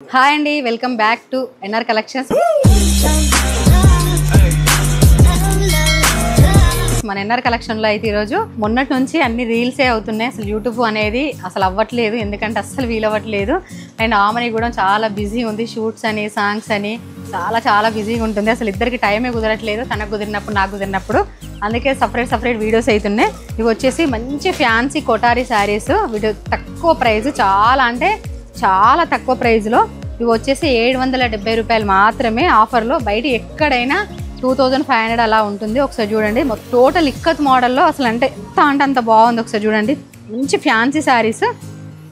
Hi అండి, welcome back to NR collections. మన NR కలెక్షన్లో అయితే ఈరోజు మొన్నటి నుంచి అన్ని రీల్సే అవుతున్నాయి. అసలు యూట్యూబ్ అనేది అసలు అవ్వట్లేదు, ఎందుకంటే అస్సలు వీలవ్వట్లేదు. అండ్ ఆమెని కూడా చాలా బిజీ ఉంది, షూట్స్ అని సాంగ్స్ అని చాలా బిజీగా ఉంటుంది. అసలు ఇద్దరికి టైమే కుదరట్లేదు, తనకు కుదిరినప్పుడు నాకు కుదిరినప్పుడు. అందుకే సపరేట్ వీడియోస్ అవుతున్నాయి. ఇవి వచ్చేసి మంచి ఫ్యాన్సీ కొటారీ శారీస్, వీడియో తక్కువ ప్రైస్, చాలా తక్కువ ప్రైస్లో. ఇవి వచ్చేసి 770 రూపాయలు మాత్రమే ఆఫర్లో. బయట ఎక్కడైనా 2500 అలా ఉంటుంది. ఒకసారి చూడండి, టోటల్ ఇక్కత్ మోడల్లో అసలు అంటే అంత బాగుంది. ఒకసారి చూడండి, మంచి ఫ్యాన్సీ శారీస్.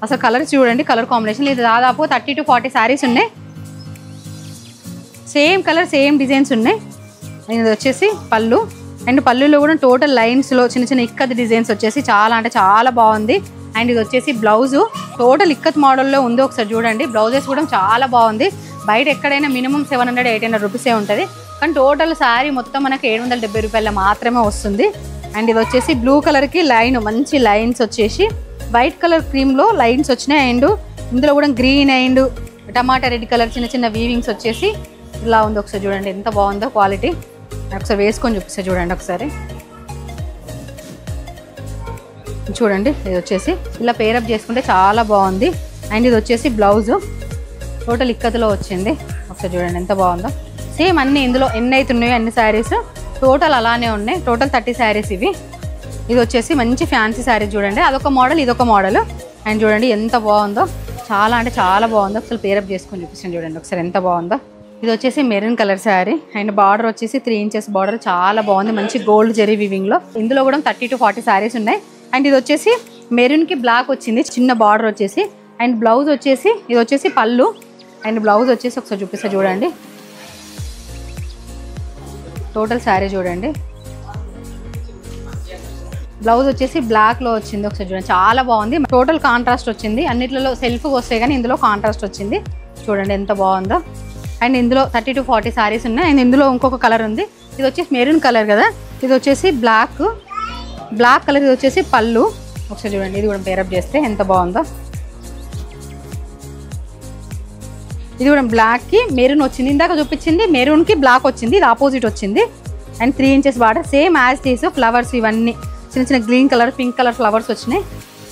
అసలు కలర్స్ చూడండి, కలర్ కాంబినేషన్ ఇది దాదాపు 30 to 40 శారీస్ ఉన్నాయి. సేమ్ కలర్ సేమ్ డిజైన్స్ ఉన్నాయి. ఇది వచ్చేసి పళ్ళు, అండ్ పళ్ళులో కూడా టోటల్ లైన్స్లో చిన్న ఇక్కత్ డిజైన్స్ వచ్చేసి చాలా బాగుంది. అండ్ ఇది వచ్చేసి బ్లౌజు టోటల్ ఇక్కత్ మోడల్లో ఉంది. ఒకసారి చూడండి, బ్లౌజెస్ కూడా చాలా బాగుంది. బయట ఎక్కడైనా మినిమం 700-800 రూపీసే ఉంటుంది, కానీ టోటల్ శారీ మొత్తం మనకు 770 రూపాయల మాత్రమే వస్తుంది. అండ్ ఇది వచ్చేసి బ్లూ కలర్కి మంచి లైన్స్ వచ్చేసి వైట్ కలర్ క్రీమ్లో లైన్స్ వచ్చినాయి. అండ్ ఇందులో కూడా green and tomato red colour చిన్న వీవింగ్స్ వచ్చేసి ఇలా ఉంది. ఒకసారి చూడండి ఎంత బాగుందో క్వాలిటీ. ఒకసారి వేసుకొని చూపిస్తే చూడండి ఒకసారి చూడండి. ఇది వచ్చేసి ఇలా పేరప్ చేసుకుంటే చాలా బాగుంది. అండ్ ఇది వచ్చేసి బ్లౌజు టోటల్ ఇక్కతలో వచ్చింది. ఒకసారి చూడండి ఎంత బాగుందో. సేమ్ అన్ని ఇందులో ఎన్ని అవుతున్నాయో అన్ని శారీస్ టోటల్ అలానే ఉన్నాయి. టోటల్ 30 శారీస్ ఇవి. ఇది వచ్చేసి మంచి ఫ్యాన్సీ శారీ చూడండి, అదొక మోడల్ ఇదొక మోడల్. అండ్ చూడండి ఎంత బాగుందో, చాలా బాగుందో. ఒకసారి పేరప్ చేసుకొని చూపిస్తాను చూడండి ఒకసారి ఎంత బాగుందో. ఇది వచ్చేసి maroon colour sari, and border వచ్చేసి 3 inches బార్డర్, చాలా బాగుంది. మంచి గోల్డ్ జెరీ వివింగ్లో. ఇందులో కూడా 30 to 40 శారీస్ ఉన్నాయి. అండ్ ఇది వచ్చేసి మెరూన్కి బ్లాక్ వచ్చింది, చిన్న బార్డర్ వచ్చేసి. అండ్ బ్లౌజ్ వచ్చేసి ఇది వచ్చేసి పళ్ళు, అండ్ బ్లౌజ్ వచ్చేసి ఒకసారి చూపిస్తా చూడండి. టోటల్ శారీ చూడండి, బ్లౌజ్ వచ్చేసి బ్లాక్లో వచ్చింది. ఒకసారి చూడండి చాలా బాగుంది. టోటల్ కాంట్రాస్ట్ వచ్చింది. అన్నిట్లలో సెల్ఫ్గా వస్తాయి కానీ ఇందులో కాంట్రాస్ట్ వచ్చింది. చూడండి ఎంత బాగుందో. అండ్ ఇందులో 30 to 40 శారీస్ ఉన్నాయి. అండ్ ఇందులో ఇంకొక కలర్ ఉంది. ఇది వచ్చేసి మెరూన్ కలర్ కదా, ఇది వచ్చేసి బ్లాక్ కలర్. ఇది వచ్చేసి పళ్ళు. ఒకసారి చూడండి, ఇది కూడా పేరప్ చేస్తే ఎంత బాగుందో. ఇది కూడా బ్లాక్కి మెరూన్ వచ్చింది. ఇందాక చూపించింది మెరూన్కి బ్లాక్ వచ్చింది, ఇది ఆపోజిట్ వచ్చింది. And 3 inches border, same as తీస్. ఫ్లవర్స్ ఇవన్నీ చిన్న green colour pink colour flowers వచ్చినాయి.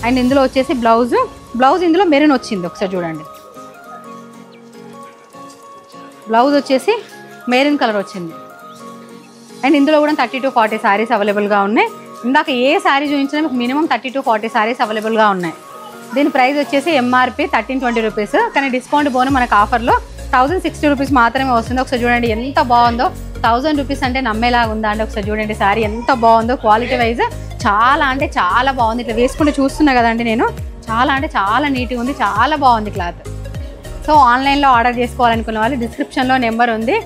అండ్ ఇందులో వచ్చేసి బ్లౌజ్ ఇందులో మెరూన్ వచ్చింది. ఒకసారి చూడండి, బ్లౌజ్ వచ్చేసి మెరూన్ కలర్ వచ్చింది. అండ్ ఇందులో కూడా 30 to 40 శారీస్ అవైలబుల్గా ఉన్నాయి. ఇందాక ఏ శారీ చూపించినా మీకు మినిమం 30 to 40 శారీస్ అవైలబుల్గా ఉన్నాయి. దీని ప్రైస్ వచ్చేసి ఎంఆర్పి 1320 రూపీస్, కానీ డిస్కౌంట్ పోను మనకు ఆఫర్లో 1060 రూపీస్ మాత్రమే వస్తుంది. ఒకసారి చూడండి ఎంత బాగుందో. 1000 రూపీస్ అంటే నమ్మేలాగా ఉందా అంటే ఒకసారి చూడండి శారీ ఎంత బాగుందో. క్వాలిటీ వైజ్ చాలా బాగుంది. ఇట్లా వేసుకుంటే చూస్తున్నా కదండి నేను, చాలా నీట్గా ఉంది, చాలా బాగుంది క్లాత్. సో ఆన్లైన్లో ఆర్డర్ చేసుకోవాలనుకున్న వాళ్ళు డిస్క్రిప్షన్లో నెంబర్ ఉంది.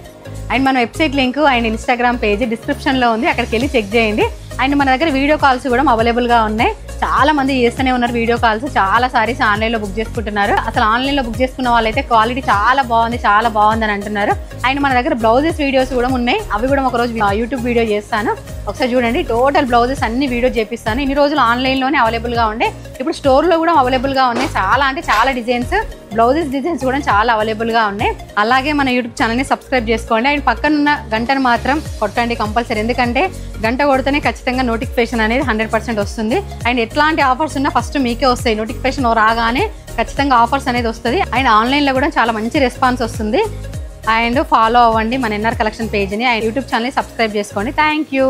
అండ్ మన website link and Instagram page డిస్క్రిప్షన్లో ఉంది, అక్కడికి వెళ్ళి చెక్ చేయండి. అండ్ మన దగ్గర వీడియో కాల్స్ కూడా అవైలబుల్గా ఉన్నాయి. చాలా మంది చేస్తూనే ఉన్నారు వీడియో కాల్స్. చాలా సారీస్ ఆన్లైన్లో బుక్ చేసుకుంటున్నారు. అసలు ఆన్లైన్లో బుక్ చేసుకున్న వాళ్ళైతే క్వాలిటీ చాలా బాగుంది అని అంటున్నారు. అండ్ మన దగ్గర బ్లౌజెస్ వీడియోస్ కూడా ఉన్నాయి, అవి కూడా ఒకరోజు యూట్యూబ్ వీడియో చేస్తాను. ఒకసారి చూడండి, టోటల్ బ్లౌజెస్ అన్ని వీడియో చేపిస్తాను. ఇన్ని రోజులు ఆన్లైన్లోనే అవైలబుల్గా ఉండే, ఇప్పుడు స్టోర్లో కూడా అవైలబుల్గా ఉన్నాయి. చాలా డిజైన్స్, బ్లౌజెస్ డిజైన్స్ కూడా చాలా అవైలబుల్గా ఉన్నాయి. అలాగే మన యూట్యూబ్ ఛానల్ని సబ్స్క్రైబ్ చేసుకోండి. అండ్ పక్కనున్న గంటను మాత్రం కొట్టండి కంపల్సరీ, ఎందుకంటే గంట కొడితేనే ఖచ్చితంగా నోటిఫికేషన్ అనేది 100% వస్తుంది. అండ్ ఎట్లాంటి ఆఫర్స్ ఉన్నా ఫస్ట్ మీకే వస్తాయి. నోటిఫికేషన్ రాగానే ఖచ్చితంగా ఆఫర్స్ అనేది వస్తుంది. అండ్ ఆన్లైన్లో కూడా చాలా మంచి రెస్పాన్స్ వస్తుంది. అండ్ ఫాలో అవ్వండి మన ఎన్ఆర్ కలెక్షన్ పేజ్ని. అండ్ యూట్యూబ్ ఛానల్ని సబ్స్క్రైబ్ చేసుకోండి. Thank you.